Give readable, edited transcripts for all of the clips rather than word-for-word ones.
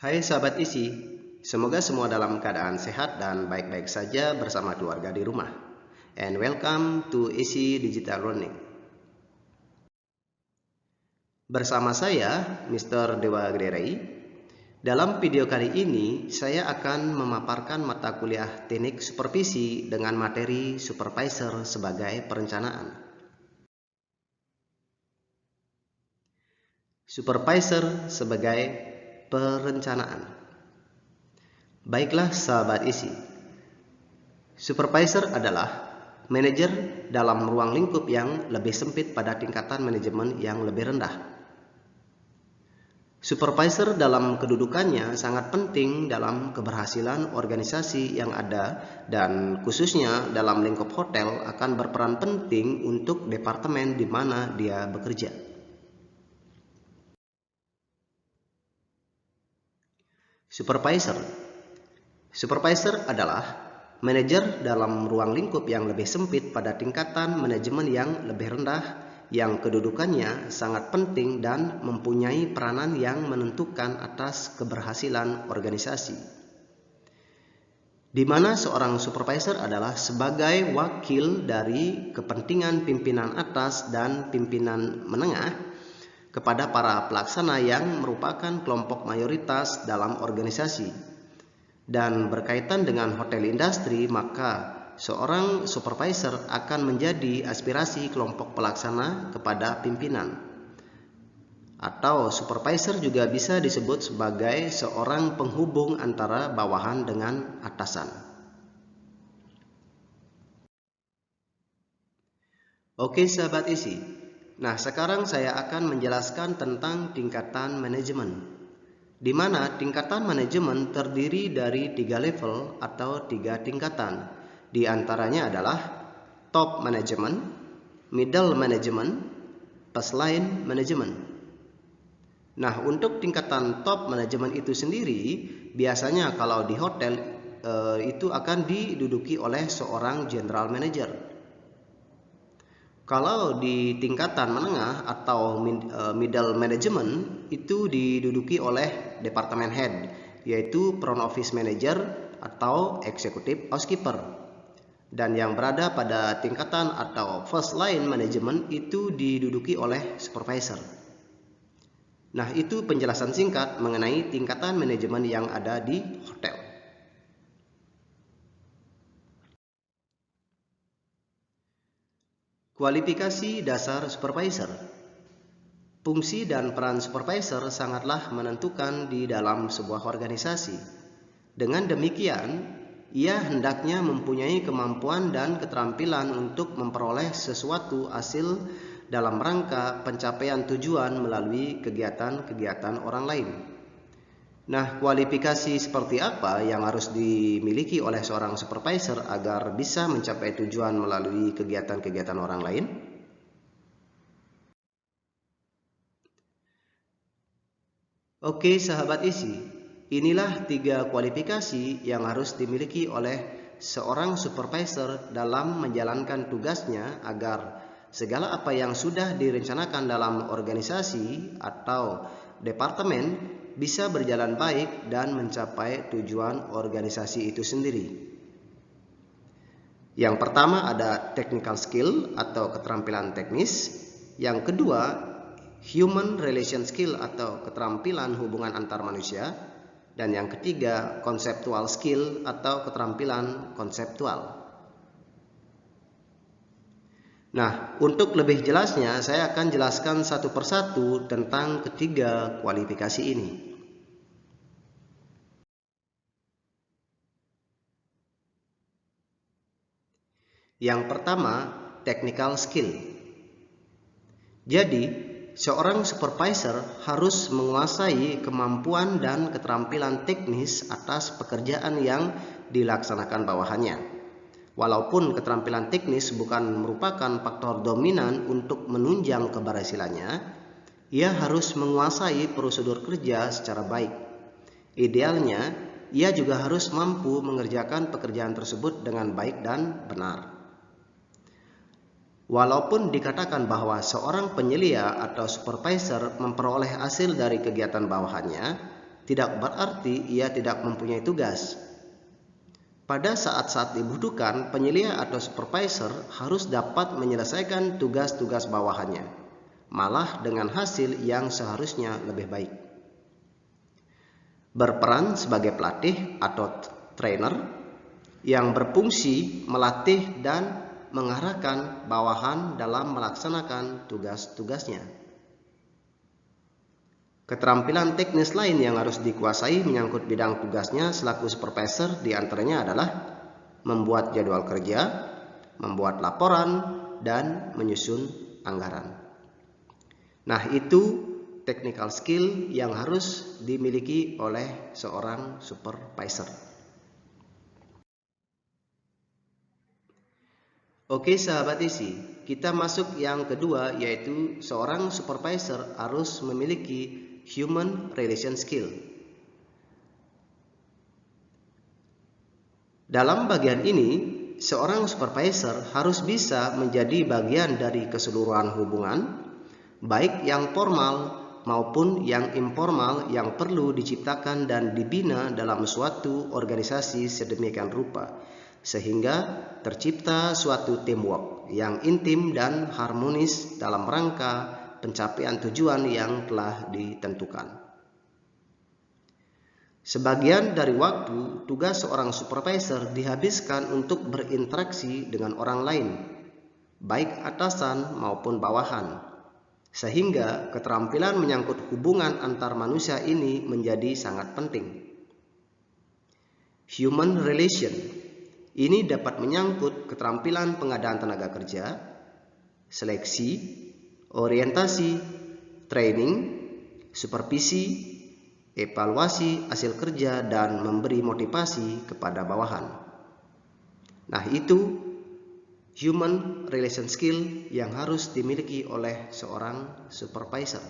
Hai sahabat isi, semoga semua dalam keadaan sehat dan baik-baik saja bersama keluarga di rumah. And welcome to Isi Digital Learning. Bersama saya, Mr. Dewa Gederai. Dalam video kali ini, saya akan memaparkan mata kuliah teknik supervisi dengan materi supervisor sebagai perencanaan. Supervisor sebagai perencanaan. Baiklah sahabat isi, supervisor adalah manajer dalam ruang lingkup yang lebih sempit pada tingkatan manajemen yang lebih rendah. Supervisor dalam kedudukannya sangat penting dalam keberhasilan organisasi yang ada dan khususnya dalam lingkup hotel akan berperan penting untuk departemen di mana dia bekerja. Supervisor adalah manajer dalam ruang lingkup yang lebih sempit pada tingkatan manajemen yang lebih rendah, yang kedudukannya sangat penting dan mempunyai peranan yang menentukan atas keberhasilan organisasi. Di mana seorang supervisor adalah sebagai wakil dari kepentingan pimpinan atas dan pimpinan menengah kepada para pelaksana yang merupakan kelompok mayoritas dalam organisasi. Dan berkaitan dengan hotel industri, maka seorang supervisor akan menjadi aspirasi kelompok pelaksana kepada pimpinan. Atau supervisor juga bisa disebut sebagai seorang penghubung antara bawahan dengan atasan. Oke sahabat isi, nah sekarang saya akan menjelaskan tentang tingkatan manajemen, di mana tingkatan manajemen terdiri dari 3 level atau 3 tingkatan. Di antaranya adalah top management, middle management, first line management. Nah, untuk tingkatan top management itu sendiri, biasanya kalau di hotel itu akan diduduki oleh seorang general manager. Kalau di tingkatan menengah atau middle management itu diduduki oleh departemen head, yaitu front office manager atau executive housekeeper. Dan yang berada pada tingkatan atau first line management itu diduduki oleh supervisor. Nah, itu penjelasan singkat mengenai tingkatan manajemen yang ada di hotel. Kualifikasi dasar supervisor. Fungsi dan peran supervisor sangatlah menentukan di dalam sebuah organisasi. Dengan demikian, ia hendaknya mempunyai kemampuan dan keterampilan untuk memperoleh sesuatu hasil dalam rangka pencapaian tujuan melalui kegiatan-kegiatan orang lain. Nah, kualifikasi seperti apa yang harus dimiliki oleh seorang supervisor agar bisa mencapai tujuan melalui kegiatan-kegiatan orang lain? Oke sahabat isi, inilah 3 kualifikasi yang harus dimiliki oleh seorang supervisor dalam menjalankan tugasnya agar segala apa yang sudah direncanakan dalam organisasi atau departemen bisa berjalan baik dan mencapai tujuan organisasi itu sendiri. Yang pertama ada technical skill atau keterampilan teknis. Yang kedua, human relation skill atau keterampilan hubungan antar manusia. Dan yang ketiga, conceptual skill atau keterampilan konseptual. Nah, untuk lebih jelasnya saya akan jelaskan satu persatu tentang ketiga kualifikasi ini. Yang pertama, technical skill. Jadi, seorang supervisor harus menguasai kemampuan dan keterampilan teknis atas pekerjaan yang dilaksanakan bawahannya. Walaupun keterampilan teknis bukan merupakan faktor dominan untuk menunjang keberhasilannya, ia harus menguasai prosedur kerja secara baik. Idealnya, ia juga harus mampu mengerjakan pekerjaan tersebut dengan baik dan benar. Walaupun dikatakan bahwa seorang penyelia atau supervisor memperoleh hasil dari kegiatan bawahannya, tidak berarti ia tidak mempunyai tugas. Pada saat-saat dibutuhkan, penyelia atau supervisor harus dapat menyelesaikan tugas-tugas bawahannya, malah dengan hasil yang seharusnya lebih baik. Berperan sebagai pelatih atau trainer yang berfungsi melatih dan mengarahkan bawahan dalam melaksanakan tugas-tugasnya. Keterampilan teknis lain yang harus dikuasai menyangkut bidang tugasnya selaku supervisor diantaranya adalah membuat jadwal kerja, membuat laporan, dan menyusun anggaran. Nah, itu technical skill yang harus dimiliki oleh seorang supervisor. Oke sahabat isi, kita masuk yang kedua, yaitu seorang supervisor harus memiliki human relation skill. Dalam bagian ini, seorang supervisor harus bisa menjadi bagian dari keseluruhan hubungan, baik yang formal maupun yang informal yang perlu diciptakan dan dibina dalam suatu organisasi sedemikian rupa, sehingga tercipta suatu teamwork yang intim dan harmonis dalam rangka pencapaian tujuan yang telah ditentukan. Sebagian dari waktu, tugas seorang supervisor dihabiskan untuk berinteraksi dengan orang lain, baik atasan maupun bawahan, sehingga keterampilan menyangkut hubungan antar manusia ini menjadi sangat penting. Human relation ini dapat menyangkut keterampilan pengadaan tenaga kerja, seleksi, orientasi, training, supervisi, evaluasi hasil kerja, dan memberi motivasi kepada bawahan. Nah, itu human relation skill yang harus dimiliki oleh seorang supervisor.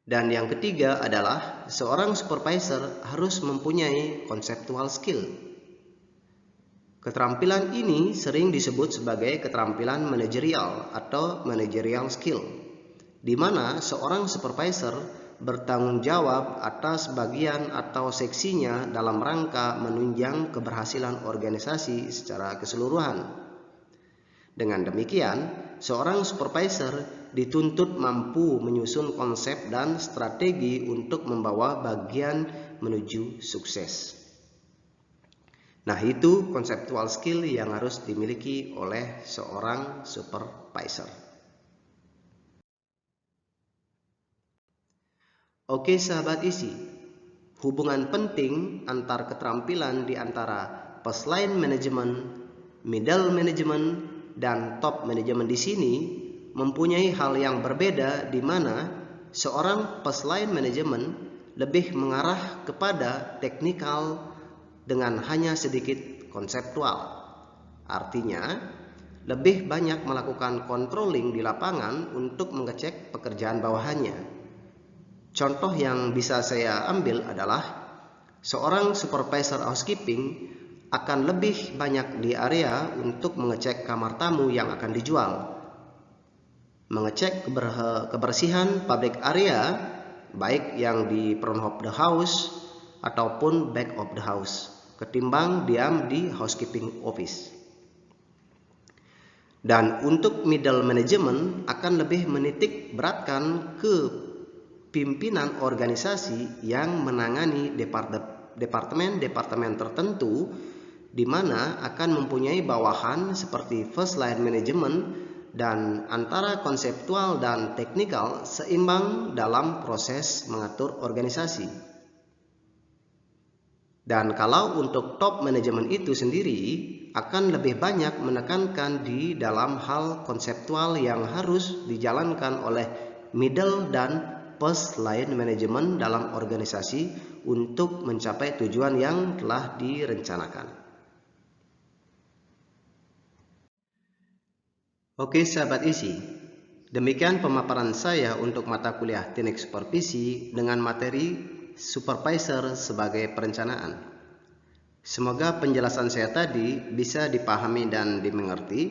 Dan yang ketiga adalah seorang supervisor harus mempunyai conceptual skill. Keterampilan ini sering disebut sebagai keterampilan manajerial atau managerial skill, di mana seorang supervisor bertanggung jawab atas bagian atau seksinya dalam rangka menunjang keberhasilan organisasi secara keseluruhan. Dengan demikian, seorang supervisor dituntut mampu menyusun konsep dan strategi untuk membawa bagian menuju sukses. Nah, itu conceptual skill yang harus dimiliki oleh seorang supervisor. Oke sahabat isi, hubungan penting antar keterampilan di antara first line management, middle management, dan top management di sini mempunyai hal yang berbeda, di mana seorang first line management lebih mengarah kepada teknikal dengan hanya sedikit konseptual. Artinya, lebih banyak melakukan controlling di lapangan untuk mengecek pekerjaan bawahannya. Contoh yang bisa saya ambil adalah seorang supervisor housekeeping akan lebih banyak di area untuk mengecek kamar tamu yang akan dijual, mengecek kebersihan public area, baik yang di front of the house ataupun back of the house, ketimbang diam di housekeeping office. Dan untuk middle management akan lebih menitik beratkan ke pimpinan organisasi yang menangani departemen-departemen tertentu, di mana akan mempunyai bawahan seperti first line management, dan antara konseptual dan teknikal seimbang dalam proses mengatur organisasi. Dan kalau untuk top manajemen itu sendiri akan lebih banyak menekankan di dalam hal konseptual yang harus dijalankan oleh middle dan first line management dalam organisasi untuk mencapai tujuan yang telah direncanakan. Oke sahabat isi, demikian pemaparan saya untuk mata kuliah teknik supervisi dengan materi supervisor sebagai perencanaan. Semoga penjelasan saya tadi bisa dipahami dan dimengerti,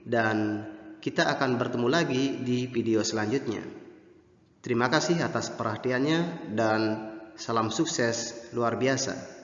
dan kita akan bertemu lagi di video selanjutnya. Terima kasih atas perhatiannya dan salam sukses luar biasa.